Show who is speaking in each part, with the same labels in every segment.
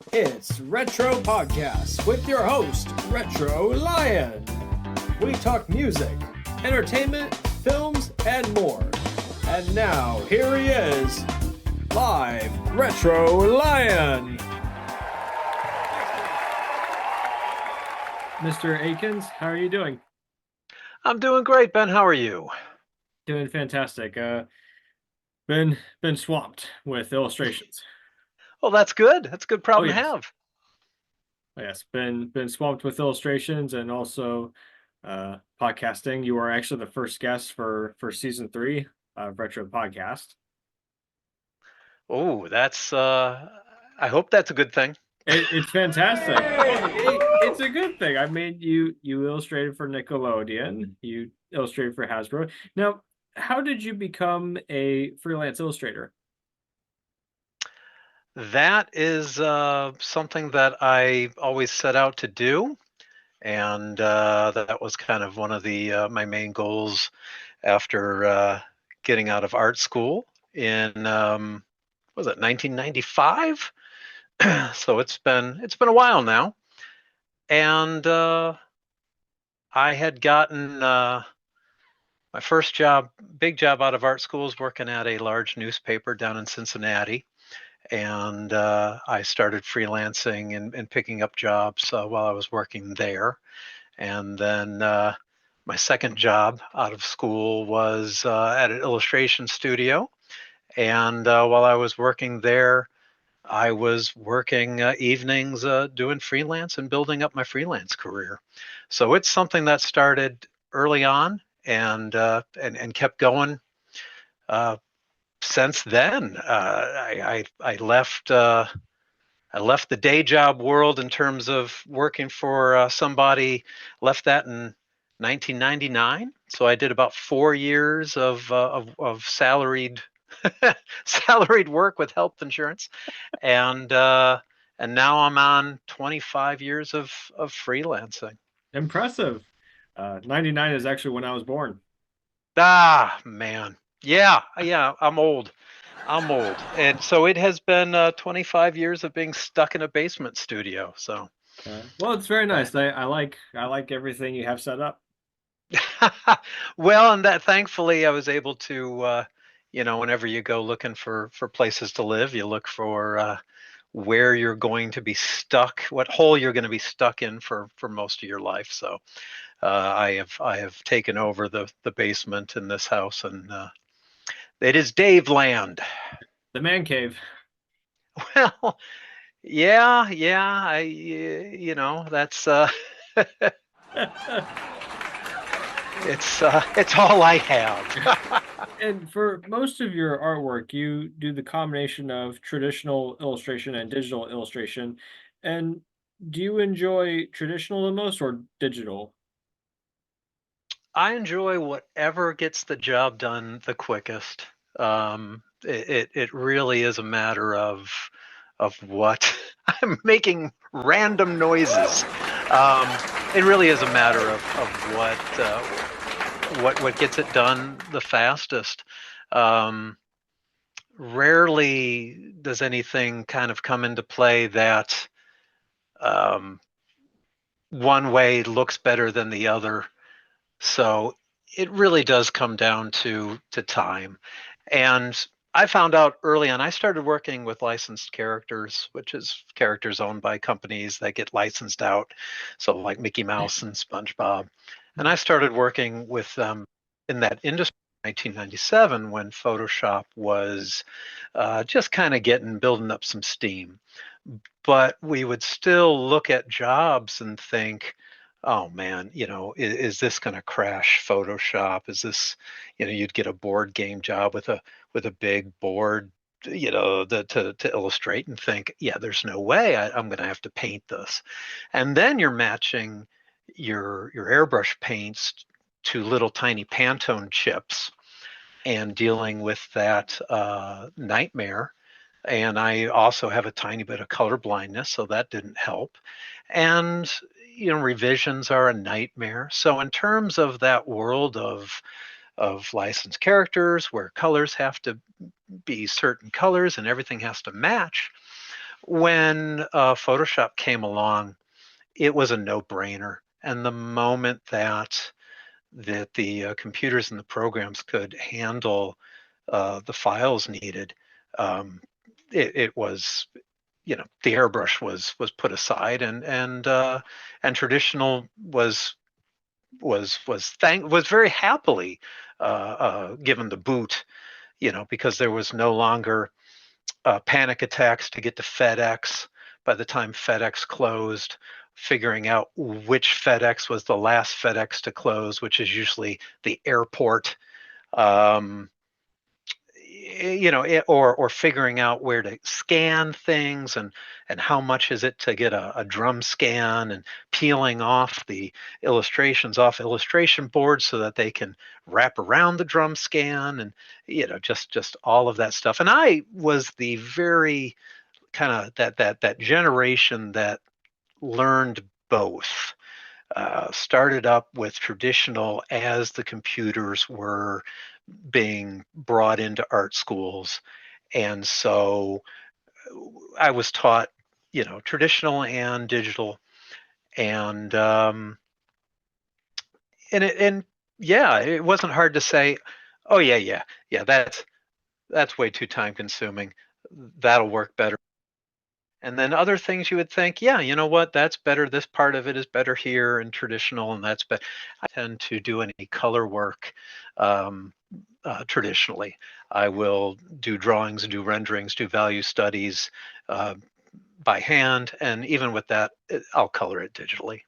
Speaker 1: It's Retro Podcast with your host, Retro Lion. We talk music, entertainment, films, and more. And now, here he is, live, Retro Lion. Mr. Aikins, how are you doing?
Speaker 2: I'm doing great, Ben. How are you?
Speaker 1: Doing fantastic. Been swamped with illustrations.
Speaker 2: Oh, that's good. That's a good
Speaker 1: Oh
Speaker 2: problem to
Speaker 1: yes,
Speaker 2: have.
Speaker 1: yes. Been swamped with illustrations and also podcasting. You are actually the first guest for season 3 of Retro Podcast.
Speaker 2: Oh, that's I hope that's a good thing.
Speaker 1: It's fantastic. It's a good thing. I mean, you illustrated for Nickelodeon. You illustrated for Hasbro. Now, how did you become a freelance illustrator?
Speaker 2: That is something that I always set out to do, and that was kind of one of the my main goals after getting out of art school in was it 1995? So it's been a while now, and I had gotten my first job, big job out of art school, is working at a large newspaper down in Cincinnati. And I started freelancing and picking up jobs while I was working there. And then my second job out of school was at an illustration studio. And while I was working there, I was working evenings doing freelance and building up my freelance career. So it's something that started early on and kept going uh, since then. I left the day job world in terms of working for somebody. Left that in 1999. So I did about 4 years of salaried salaried work with health insurance, and now I'm on 25 years of freelancing.
Speaker 1: Impressive. 99 is actually when I was born.
Speaker 2: Ah, man. Yeah, yeah, I'm old. And so it has been 25 years of being stuck in a basement studio. So,
Speaker 1: Well, it's very
Speaker 2: uh,
Speaker 1: nice. I like everything you have set up.
Speaker 2: well, and that thankfully I was able to, whenever you go looking for places to live, you look for where you're going to be stuck, what hole you're going to be stuck in for most of your life. So, I have taken over the basement in this house, and it is Dave land.
Speaker 1: The man cave.
Speaker 2: Well, yeah, yeah. That's it's all I have.
Speaker 1: And for most of your artwork, you do the combination of traditional illustration and digital illustration. And do you enjoy traditional the most or digital?
Speaker 2: I enjoy whatever gets the job done the quickest. It really is a matter of what I'm making random noises. It really is a matter of what gets it done the fastest. Um, Rarely does anything kind of come into play that um, one way looks better than the other. So it really does come down to time. And I found out early on, I started working with licensed characters, which is characters owned by companies that get licensed out. So like Mickey Mouse and SpongeBob. And I started working with them in that industry in 1997 when Photoshop was just kind of building up some steam. But we would still look at jobs and think, oh man, is this going to crash Photoshop? Is this, you'd get a board game job with a big board, to illustrate and think, yeah, there's no way I'm going to have to paint this. And then you're matching your airbrush paints to little tiny Pantone chips and dealing with that nightmare. And I also have a tiny bit of color blindness, so that didn't help. And revisions are a nightmare. So in terms of that world of licensed characters where colors have to be certain colors and everything has to match, when Photoshop came along, it was a no-brainer. And the moment that the computers and the programs could handle the files needed, um, it was, the airbrush was put aside, and traditional was very happily given the boot, because there was no longer panic attacks to get to FedEx. By the time FedEx closed, figuring out which FedEx was the last FedEx to close, which is usually the airport, um, or figuring out where to scan things, and how much is it to get a drum scan, and peeling off the illustrations off illustration boards so that they can wrap around the drum scan, and just all of that stuff. And I was the very kind of that generation that learned both. Started up with traditional as the computers were being brought into art schools. And so I was taught, traditional and digital. And and yeah, it wasn't hard to say, oh yeah, that's way too time consuming. That'll work better. And then other things you would think, yeah, you know what, that's better. This part of it is better here in traditional, and that's better. I tend to do any color work um, traditionally. I will do drawings, do renderings, do value studies uh, by hand, and even with that, I'll color it digitally.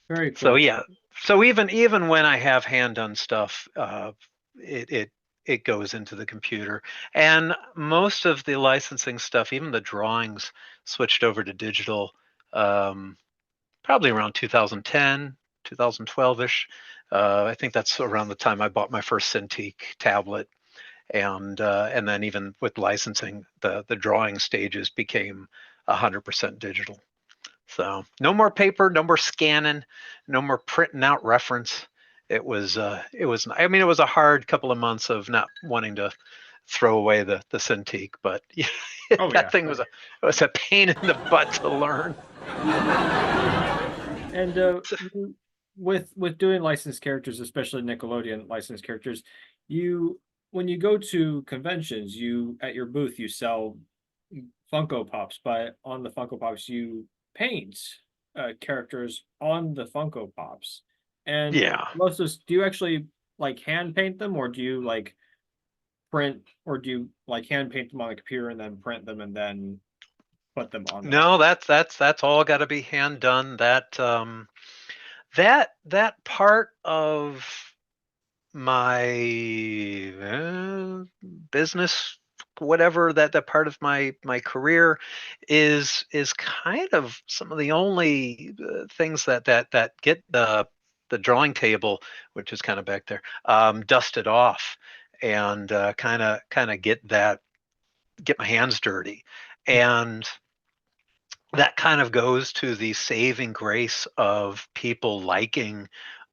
Speaker 1: Very
Speaker 2: So
Speaker 1: cool.
Speaker 2: yeah, so even when I have hand done stuff, it it it goes into the computer, and most of the licensing stuff, even the drawings, switched over to digital. Um, Probably around 2010, 2012ish. I think that's around the time I bought my first Cintiq tablet, and then even with licensing, the drawing stages became 100% digital. So no more paper, no more scanning, no more printing out reference. It was. I mean, it was a hard couple of months of not wanting to throw away the Cintiq, but yeah,
Speaker 1: Oh
Speaker 2: that
Speaker 1: yeah.
Speaker 2: thing was a pain in the butt to learn.
Speaker 1: And with doing licensed characters, especially Nickelodeon licensed characters, you when you go to conventions, you at your booth you sell Funko Pops, but on the Funko Pops you paint characters on the Funko Pops. And
Speaker 2: Yeah.
Speaker 1: most of do you actually like hand paint them, or do you like print, or do you like hand paint them on the computer and then print them and then put them on the
Speaker 2: No, that's all got to be hand done. That part of my business, whatever, that part of my career is kind of some of the only things that get the drawing table, which is kind of back there, dusted off, and kind of get my hands dirty. And that kind of goes to the saving grace of people liking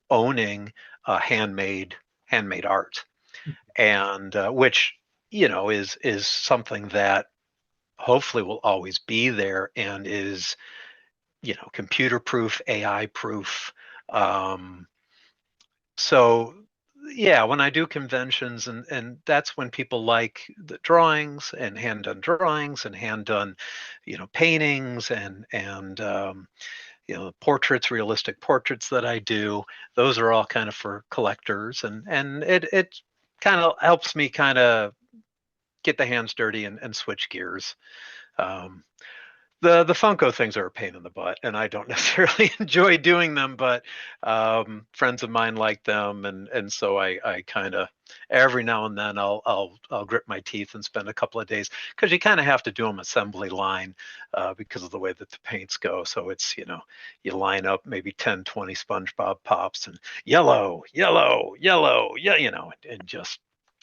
Speaker 2: owning handmade art, and which is something that hopefully will always be there, and is computer proof, AI proof. um, so yeah, when I do conventions, and that's when people like the drawings and hand done drawings and hand done paintings, and portraits, realistic portraits that I do. Those are all kind of for collectors, and it kind of helps me kind of get the hands dirty, and switch gears. Um, the Funko things are a pain in the butt, and I don't necessarily enjoy doing them, but friends of mine like them, and so I kind of every now and then I'll grit my teeth and spend a couple of days, because you kind of have to do them assembly line because of the way that the paints go. So it's you line up maybe 10, 20 SpongeBob pops, and yellow, yellow, yellow, yeah,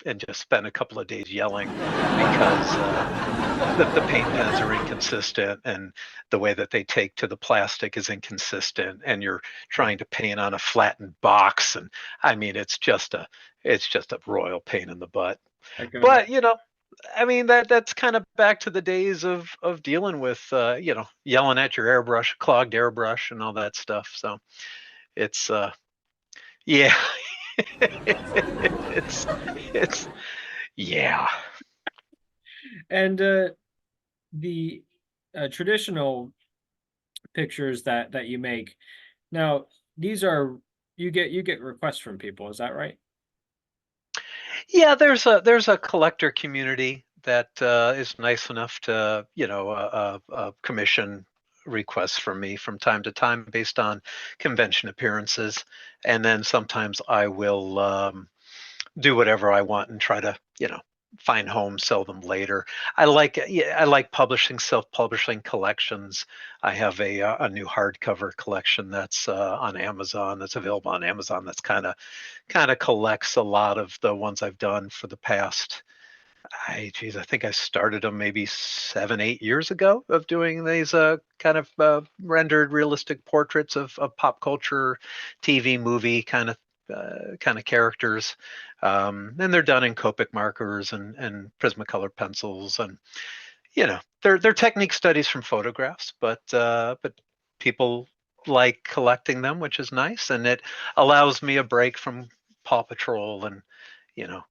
Speaker 2: and just spend a couple of days yelling because the paint pens are inconsistent, and the way that they take to the plastic is inconsistent, and you're trying to paint on a flattened box, and I mean it's just a royal pain in the butt.
Speaker 1: I can
Speaker 2: But
Speaker 1: imagine.
Speaker 2: I mean that's kind of back to the days of dealing with yelling at your airbrush, clogged airbrush, and all that stuff. So it's yeah, it's it's yeah.
Speaker 1: And the traditional pictures that you make now, these are you get requests from people, is that right?
Speaker 2: Yeah, there's a collector community that is nice enough to commission requests from me from time to time based on convention appearances, and then sometimes I will do whatever I want and try to find homes, sell them later. I like publishing, self-publishing collections. I have a new hardcover collection that's on Amazon, that's available on Amazon. That's kind of collects a lot of the ones I've done for the past. I think I started them maybe 7, 8 years ago of doing these kind of rendered realistic portraits of pop culture, TV, movie kind of characters, and they're done in Copic markers and Prismacolor pencils, and they're technique studies from photographs, but people like collecting them, which is nice, and it allows me a break from Paw Patrol and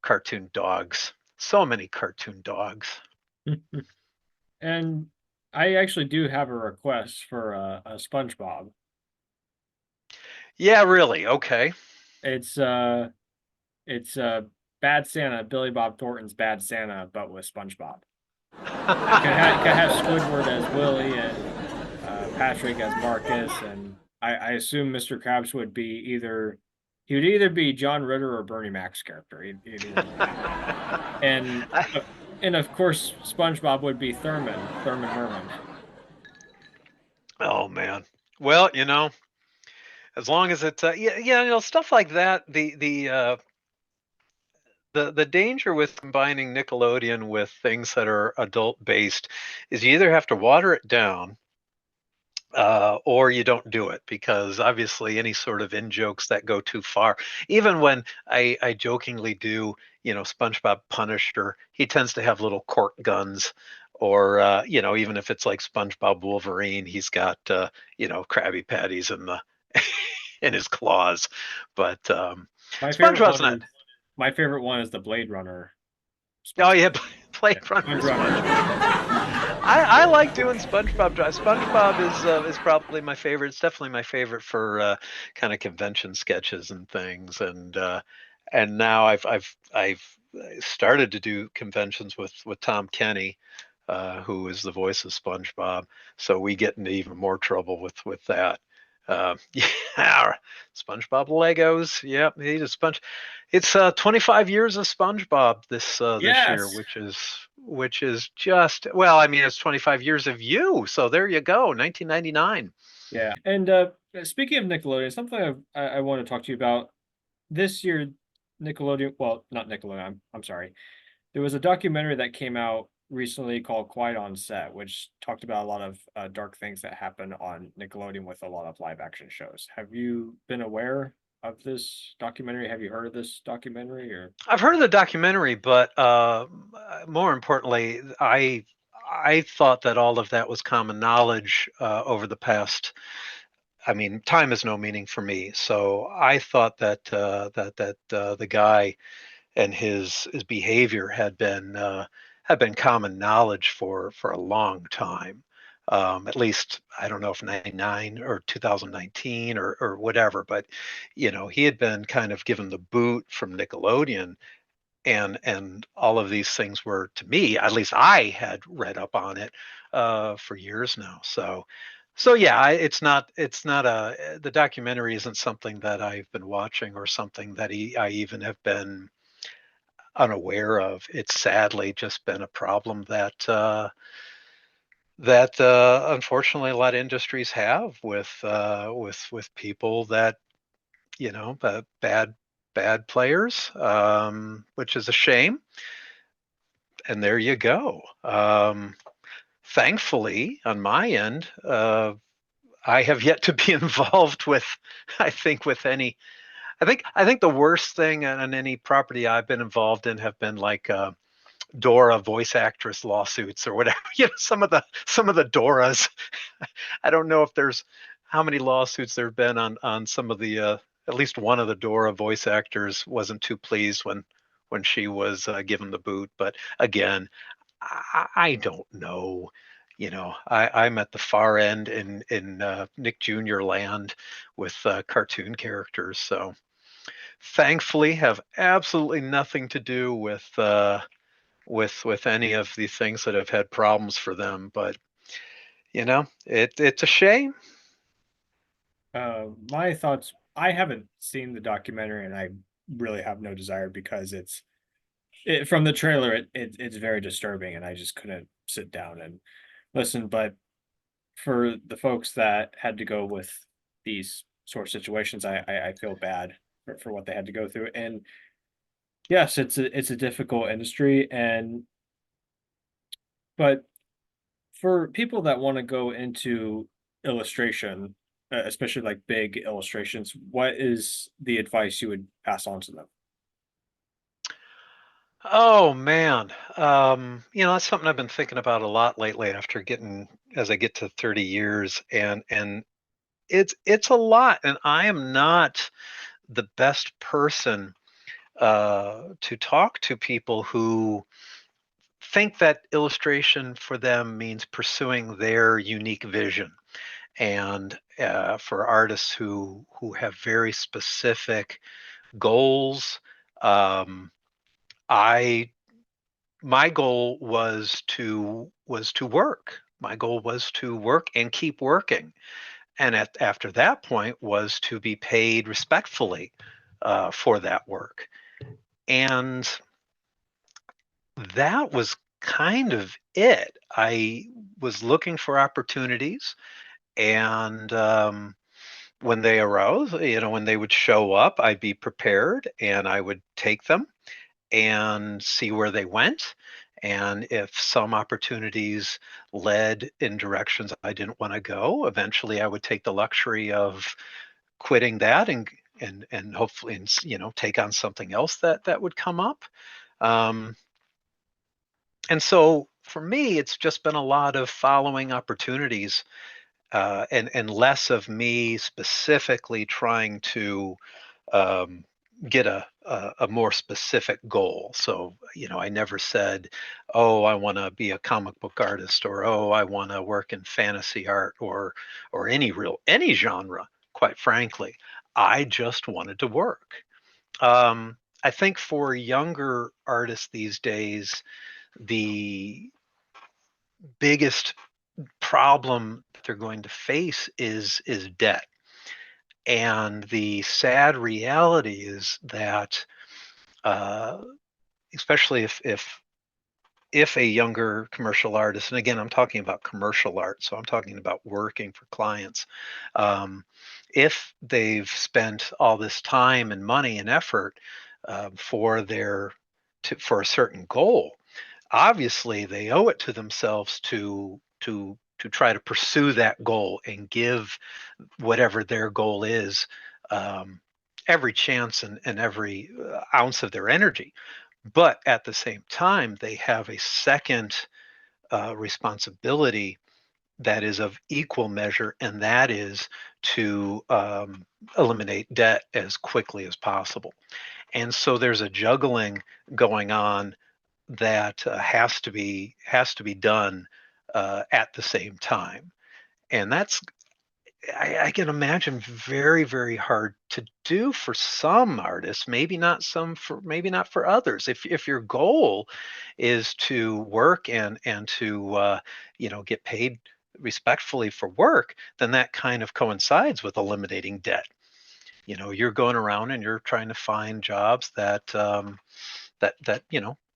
Speaker 2: cartoon dogs. So many cartoon dogs.
Speaker 1: And I actually do have a request for a SpongeBob.
Speaker 2: Yeah, really. Okay.
Speaker 1: It's it's Bad Santa, Billy Bob Thornton's Bad Santa, but with SpongeBob. Can have Squidward as Willie and Patrick as Marcus, and I assume Mr. Krabs would be he would either be John Ritter or Bernie Mac's character. He'd either be that. And uh, and of course SpongeBob would be Thurman Merman.
Speaker 2: Oh man. Well, as long as it's yeah, stuff like that. The danger with combining Nickelodeon with things that are adult based is you either have to water it down or you don't do it, because obviously any sort of in jokes that go too far, even when I jokingly do, SpongeBob Punisher, he tends to have little cork guns, or even if it's like SpongeBob Wolverine, he's got Krabby Patties in the in his claws. But
Speaker 1: My favorite
Speaker 2: SpongeBob's
Speaker 1: one
Speaker 2: not.
Speaker 1: is my favorite one is the Blade Runner
Speaker 2: Oh
Speaker 1: SpongeBob.
Speaker 2: yeah,
Speaker 1: Yeah,
Speaker 2: Blade Runner
Speaker 1: Blade
Speaker 2: SpongeBob.
Speaker 1: Runner.
Speaker 2: I like doing SpongeBob. SpongeBob is probably my favorite. It's definitely my favorite for kind of convention sketches and things. And now I've started to do conventions with Tom Kenny, who is the voice of SpongeBob. So we get into even more trouble with that. Yeah, SpongeBob Legos. Yep, he just Sponge. It's 25 years of SpongeBob this year,
Speaker 1: Yes.
Speaker 2: which is just, well, I mean, it's 25 years of you. So there you go, 1999.
Speaker 1: Yeah. And speaking of Nickelodeon, something I want to talk to you about this year. Nickelodeon, well, not Nickelodeon. I'm sorry. There was a documentary that came out recently called Quiet on Set, which talked about a lot of dark things that happen on Nickelodeon with a lot of live action shows. Have you been aware of this documentary? Have you heard of this documentary or?
Speaker 2: I've heard of the documentary, but more importantly, I thought that all of that was common knowledge over the past. I mean, time has no meaning for me, so I thought that the guy and his behavior had been common knowledge for a long time. At least I don't know if 99 or 2019 or whatever, but he had been kind of given the boot from Nickelodeon, and all of these things were, to me at least, I had read up on it for years now. So yeah, it's not the documentary isn't something that I've been watching or something that I even have been unaware of. It's sadly just been a problem that unfortunately a lot of industries have with people that bad players, which is a shame. And there you go. Thankfully, on my end, I have yet to be involved with, I think, with any. I think the worst thing on any property I've been involved in have been like Dora voice actress lawsuits or whatever. Some of the Doras. I don't know if there's how many lawsuits there have been on some of the at least one of the Dora voice actors wasn't too pleased when she was given the boot. But again, I don't know. I'm at the far end in Nick Jr. land with cartoon characters. So thankfully, have absolutely nothing to do with any of the things that have had problems for them. But it's a shame.
Speaker 1: My thoughts. I haven't seen the documentary, and I really have no desire because from the trailer. It's very disturbing, and I just couldn't sit down and listen. But for the folks that had to go with these sort of situations, I feel bad for what they had to go through. And yes, it's a difficult industry, and but for people that want to go into illustration, especially like big illustrations, what is the advice you would pass on to them?
Speaker 2: Oh man, that's something I've been thinking about a lot lately after getting as I get to 30 years, and it's a lot, and I am not the best person to talk to people who think that illustration for them means pursuing their unique vision. And for artists who have very specific goals, um, I my goal was to work. My goal was to work and keep working, and after that point was to be paid respectfully for that work. And that was kind of it. I was looking for opportunities, and when they arose, when they would show up, I'd be prepared and I would take them and see where they went. And if some opportunities led in directions I didn't want to go, eventually I would take the luxury of quitting that and hopefully take on something else that would come up. Um, and so for me, it's just been a lot of following opportunities and less of me specifically trying to um, get a more specific goal. So, I never said, oh, I want to be a comic book artist, or oh, I want to work in fantasy art, or any genre, quite frankly. I just wanted to work. I think for younger artists these days, the biggest problem that they're going to face is debt. And the sad reality is that, uh, especially if a younger commercial artist, and again, I'm talking about commercial art, so I'm talking about working for clients, um, if they've spent all this time and money and effort for for a certain goal, obviously they owe it to themselves to try to pursue that goal and give whatever their goal is um, every chance and every ounce of their energy. But at the same time, they have a second responsibility that is of equal measure, and that is to eliminate debt as quickly as possible. And so there's a juggling going on that has to be done at the same time, and that's I can imagine very, very hard to do for some artists, maybe not for others. If your goal is to work and to get paid respectfully for work, then that kind of coincides with eliminating debt. You're going around and you're trying to find jobs that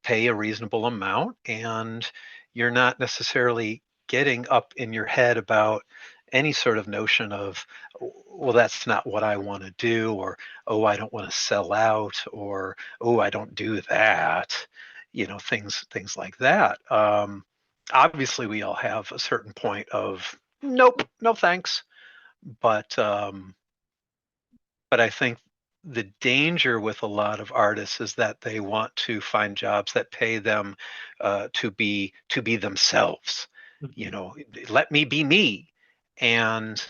Speaker 2: pay a reasonable amount, and you're not necessarily getting up in your head about any sort of notion of, well, that's not what I want to do, or oh, I don't want to sell out, or oh, I don't do that, things like that. Obviously we all have a certain point of nope, no thanks, but I think the danger with a lot of artists is that they want to find jobs that pay them to be themselves. You know, let me be me, and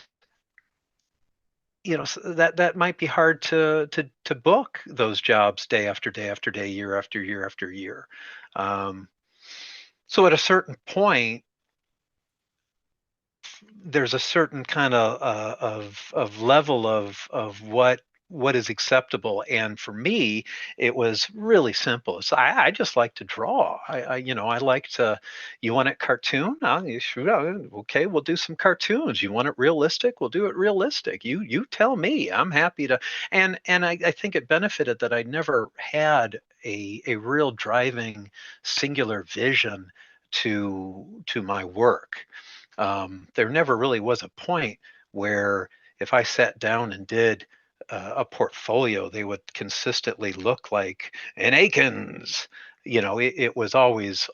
Speaker 2: that might be hard to book those jobs day after day after day, year after year after year. Um, so at a certain point, there's a certain kind of level of what is acceptable, and for me it was really simple. So I just like to draw. I like to. You want it cartoon? You shoot out. Okay, we'll do some cartoons. You want it realistic? We'll do it realistic. You tell me. I'm happy to. And I think it benefited that I never had a real driving singular vision to my work. There never really was a point where if I sat down and did a portfolio, they would consistently look like an Aikins. It was always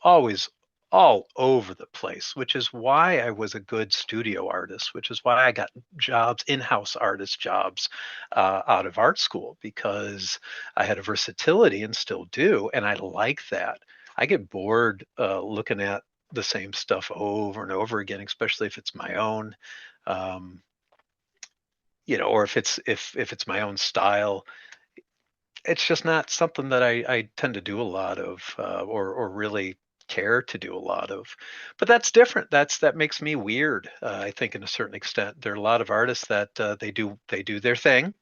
Speaker 2: all over the place, which is why I was a good studio artist, which is why I got jobs, in-house artist jobs, out of art school, because I had a versatility and still do, and I like that. I get bored looking at the same stuff over and over again, especially if it's my own, um, or if it's my own style. It's just not something that I tend to do a lot of, or really care to do a lot of. But that's different. That makes me weird. I think in a certain extent, there are a lot of artists that they do their thing,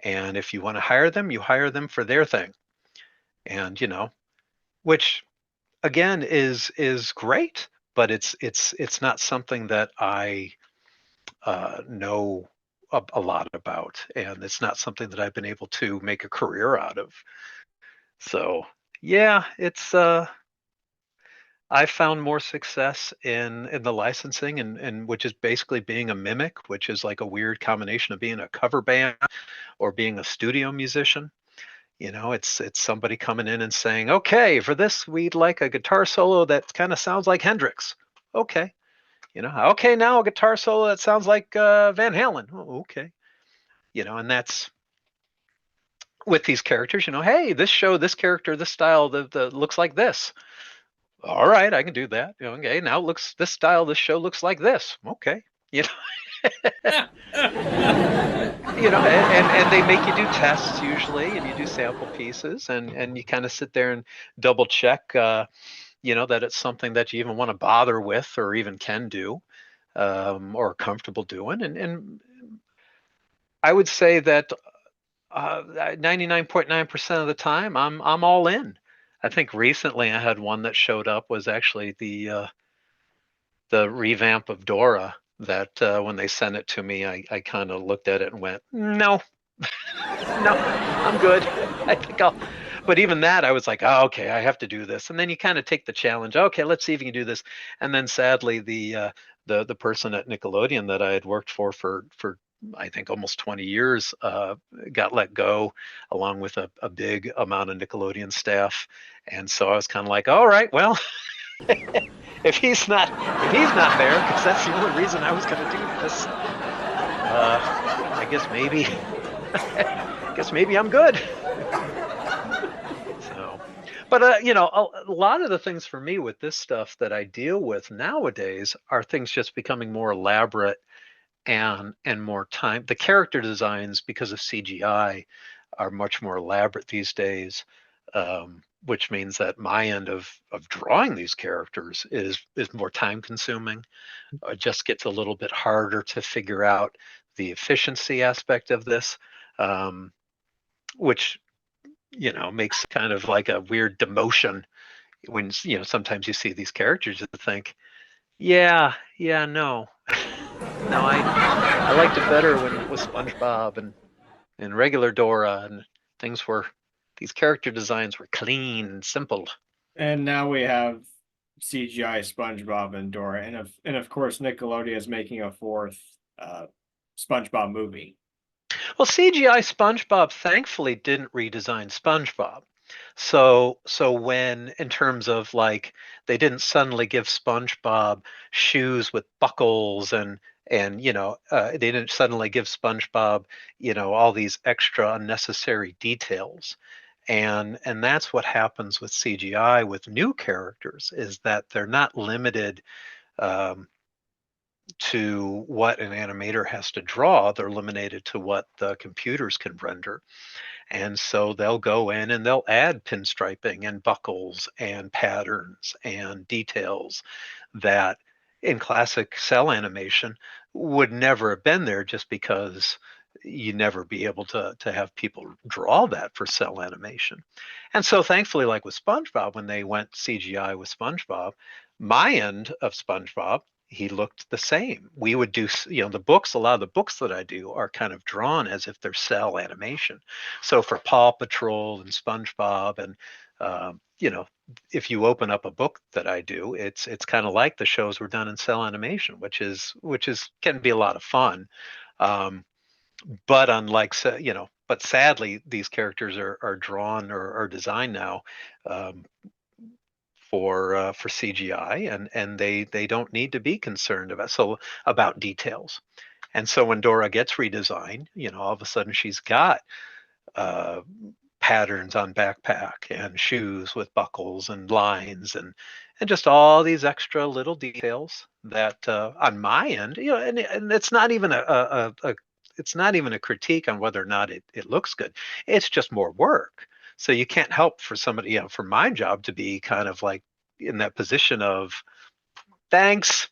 Speaker 2: and if you want to hire them, you hire them for their thing, and which again is great, but it's not something that I know a lot about, and it's not something that I've been able to make a career out of. So yeah, it's I found more success in the licensing, and which is basically being a mimic, which is like a weird combination of being a cover band or being a studio musician. It's somebody coming in and saying, okay, for this we'd like a guitar solo that kind of sounds like Hendrix. Okay. Okay, now a guitar solo that sounds like Van Halen. Oh, okay. And that's with these characters. Hey, this character, this style, the looks like this. All right, I can do that. Okay, now this style, this show looks like this. Okay. You know, and they make you do tests usually, and you do sample pieces, and you kind of sit there and double check, that it's something that you even want to bother with or even can do, or comfortable doing. And I would say that 99.9% of the time I'm all in. I think recently I had one that showed up was actually the revamp of Dora, that when they sent it to me, I kind of looked at it and went, no, no, I'm good. I think I'll. But even that, I was like, oh, okay, I have to do this. And then you kind of take the challenge. Okay, let's see if you can do this. And then sadly, the person at Nickelodeon that I had worked for I think almost 20 years got let go, along with a big amount of Nickelodeon staff. And so I was kind of like, all right, well, if he's not there, because that's the only reason I was going to do this. I guess maybe I'm good. So, but a lot of the things for me with this stuff that I deal with nowadays are things just becoming more elaborate and more time. The character designs, because of CGI, are much more elaborate these days, which means that my end of drawing these characters is more time consuming. It just gets a little bit harder to figure out the efficiency aspect of this, which makes kind of like a weird demotion when sometimes you see these characters and think, yeah, no, no, I liked it better when it was SpongeBob and regular Dora, and these character designs were clean and simple.
Speaker 1: And now we have CGI SpongeBob and Dora, and of course Nickelodeon is making a fourth SpongeBob movie.
Speaker 2: Well, CGI SpongeBob thankfully didn't redesign SpongeBob. So when, in terms of like, they didn't suddenly give SpongeBob shoes with buckles, and they didn't suddenly give SpongeBob, all these extra unnecessary details. And that's what happens with CGI with new characters, is that they're not limited um, to what an animator has to draw. They're limited to what the computers can render. And so they'll go in and they'll add pinstriping and buckles and patterns and details that in classic cell animation would never have been there, just because you never be able to have people draw that for cell animation. And so thankfully, like with SpongeBob, when they went CGI with SpongeBob, my end of SpongeBob, he looked the same. We would do, the books, a lot of the books that I do are kind of drawn as if they're cell animation. So for Paw Patrol and SpongeBob, and if you open up a book that I do, it's kind of like the shows were done in cell animation, which is can be a lot of fun. Um, but but sadly, these characters are drawn or designed now um, for CGI, and they don't need to be concerned about details. And so when Dora gets redesigned, all of a sudden she's got uh, patterns on backpack and shoes with buckles and lines, and just all these extra little details that on my end, and it's not even it's not even a critique on whether or not it looks good. It's just more work. So you can't help for somebody, for my job to be kind of like in that position of thanks,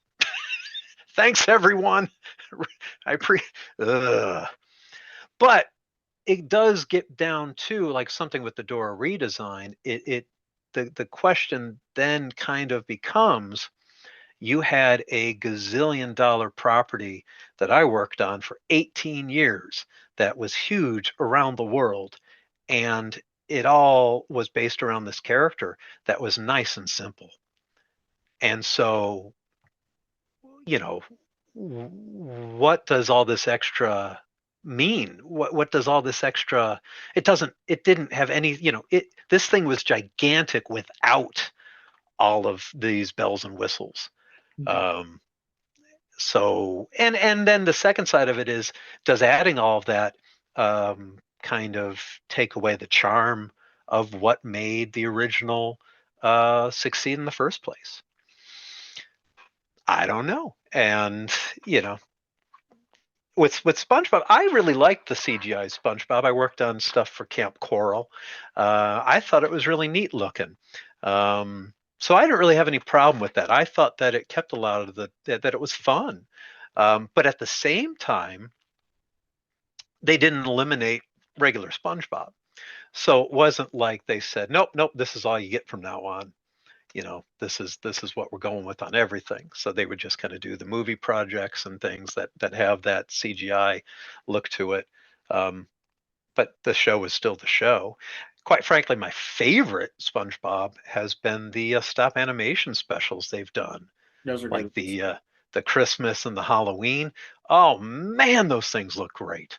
Speaker 2: thanks everyone. I pre, Ugh. But it does get down to like something with the Dora redesign. The question then kind of becomes, you had a gazillion-dollar property that I worked on for 18 years that was huge around the world, and it all was based around this character that was nice and simple. And so, you know, what does all this extra mean? What does all this extra? It didn't have any, this thing was gigantic without all of these bells and whistles.
Speaker 1: Mhm.
Speaker 2: Um, and then the second side of it is, does adding all of that kind of take away the charm of what made the original succeed in the first place? I don't know. And you know, with SpongeBob, I really liked the CGI SpongeBob. I worked on stuff for Camp Coral. I thought it was really neat looking. So I didn't really have any problem with that. I thought that it kept a lot of that it was fun. But at the same time, they didn't eliminate regular SpongeBob. So it wasn't like they said, nope, nope, this is all you get from now on. This is what we're going with on everything. So they would just kind of do the movie projects and things that have that CGI look to it. Um, but the show is still the show. Quite frankly, my favorite SpongeBob has been the stop animation specials they've done,
Speaker 1: Those are
Speaker 2: like
Speaker 1: good.
Speaker 2: the Christmas and the Halloween. Oh man, those things look great.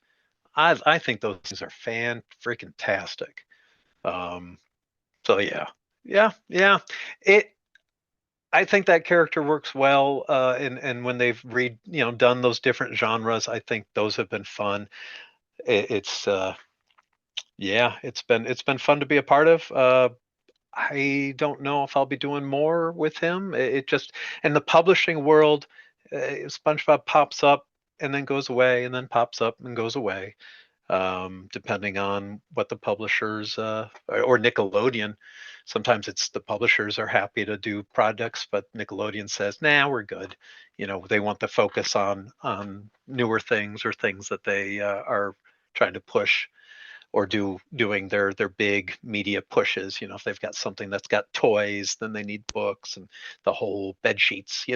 Speaker 2: I think those things are fan freaking tastic. Um, so yeah, yeah. It I think that character works well, and when they've done those different genres, I think those have been fun. It's yeah, it's been fun to be a part of. I don't know if I'll be doing more with him. It just, in the publishing world, SpongeBob pops up and then goes away, and then pops up and goes away, depending on what the publishers or Nickelodeon. Sometimes it's the publishers are happy to do projects, but Nickelodeon says, "Nah, we're good." They want the focus on newer things, or things that they are trying to push, or doing their big media pushes. If they've got something that's got toys, then they need books and the whole bed sheets.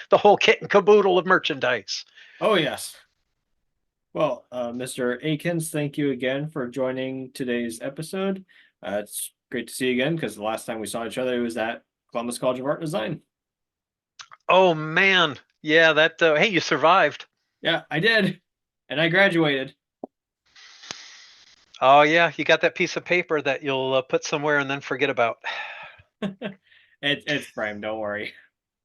Speaker 2: The whole kit and caboodle of merchandise.
Speaker 1: Oh, yes. Well, Mr. Aikins, thank you again for joining today's episode. It's great to see you again because the last time we saw each other it was at Columbus College of Art and Design.
Speaker 2: Oh man, yeah, that hey, you survived.
Speaker 1: Yeah, I did. And I graduated.
Speaker 2: Oh yeah, you got that piece of paper that you'll put somewhere and then forget about.
Speaker 3: It's framed, don't worry.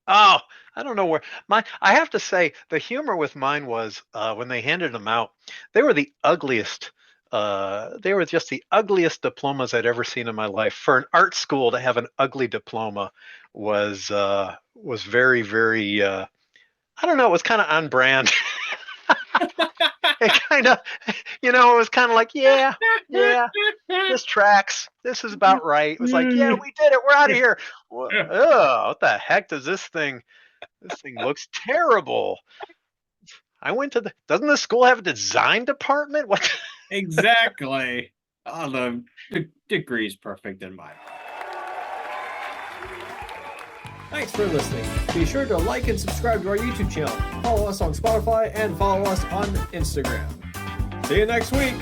Speaker 2: Oh, I don't know where my. I have to say, the humor with mine was when they handed them out. They were the ugliest. They were just the ugliest diplomas I'd ever seen in my life. For an art school to have an ugly diploma was very very. I don't know. It was kind of on brand. It kind of, it was kind of like, yeah, yeah, this tracks. This is about right. It was like, yeah, we did it. We're out of here. What the heck does this thing? This thing looks terrible. I went to doesn't the school have a design department? What?
Speaker 3: Exactly. Oh, the degree's perfect in mine.
Speaker 1: Thanks for listening. Be sure to like and subscribe to our YouTube channel. Follow us on Spotify and follow us on Instagram. See you next week.